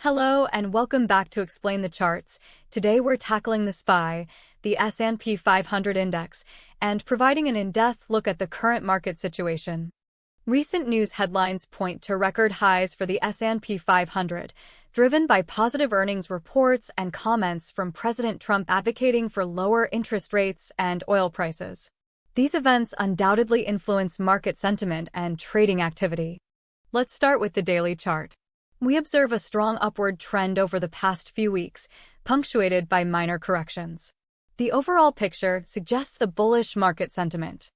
Hello and welcome back to Explain the Charts. Today we're tackling the SPY, the S&P 500 index, and providing an in-depth look at the current market situation. Recent news headlines point to record highs for the S&P 500, driven by positive earnings reports and comments from President Trump advocating for lower interest rates and oil prices. These events undoubtedly influence market sentiment and trading activity. Let's start with the daily chart. We observe a strong upward trend over the past few weeks, punctuated by minor corrections. The overall picture suggests a bullish market sentiment.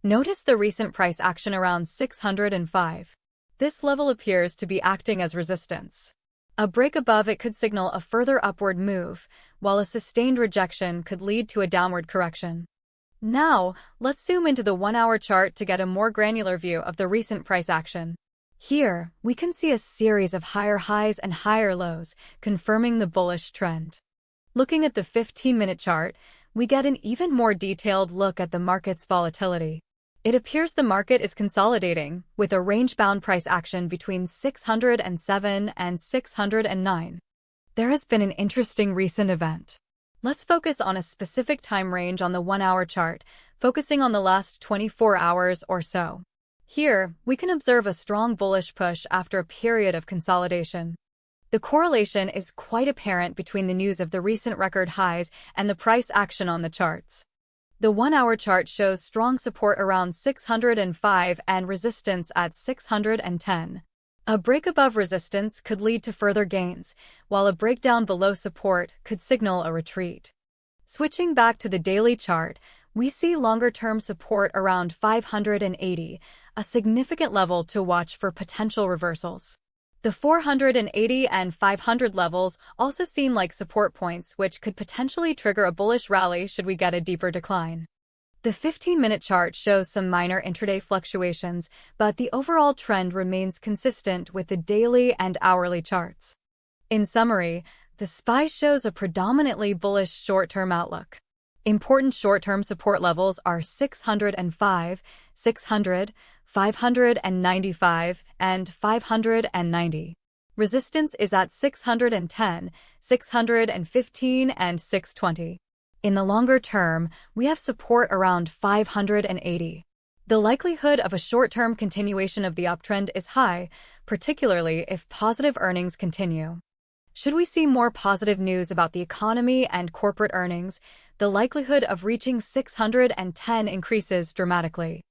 Notice the recent price action around 605. This level appears to be acting as resistance. A break above it could signal a further upward move, while a sustained rejection could lead to a downward correction. Now, let's zoom into the 1-hour chart to get a more granular view of the recent price action. Here, we can see a series of higher highs and higher lows, confirming the bullish trend. Looking at the 15-minute chart, we get an even more detailed look at the market's volatility. It appears the market is consolidating, with a range-bound price action between 607 and 609. There has been an interesting recent event. Let's focus on a specific time range on the 1-hour chart, focusing on the last 24 hours or so. Here, we can observe a strong bullish push after a period of consolidation. The correlation is quite apparent between the news of the recent record highs and the price action on the charts. The 1-hour chart shows strong support around 605 and resistance at 610. A break above resistance could lead to further gains, while a breakdown below support could signal a retreat. Switching back to the daily chart, we see longer-term support around 580, a significant level to watch for potential reversals. The 480 and 500 levels also seem like support points which could potentially trigger a bullish rally should we get a deeper decline. The 15-minute chart shows some minor intraday fluctuations, but the overall trend remains consistent with the daily and hourly charts. In summary, the SPY shows a predominantly bullish short-term outlook. Important short-term support levels are 605, 600, 595, and 590. Resistance is at 610, 615, and 620. In the longer term, we have support around 580. The likelihood of a short-term continuation of the uptrend is high, particularly if positive earnings continue. Should we see more positive news about the economy and corporate earnings, the likelihood of reaching 610 increases dramatically.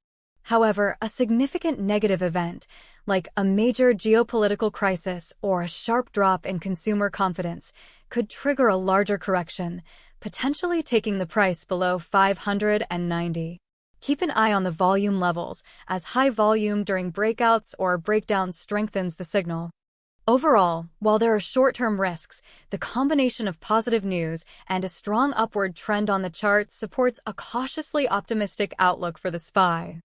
However, a significant negative event, like a major geopolitical crisis or a sharp drop in consumer confidence, could trigger a larger correction, potentially taking the price below 590. Keep an eye on the volume levels, as high volume during breakouts or breakdowns strengthens the signal. Overall, while there are short-term risks, the combination of positive news and a strong upward trend on the chart supports a cautiously optimistic outlook for the SPY.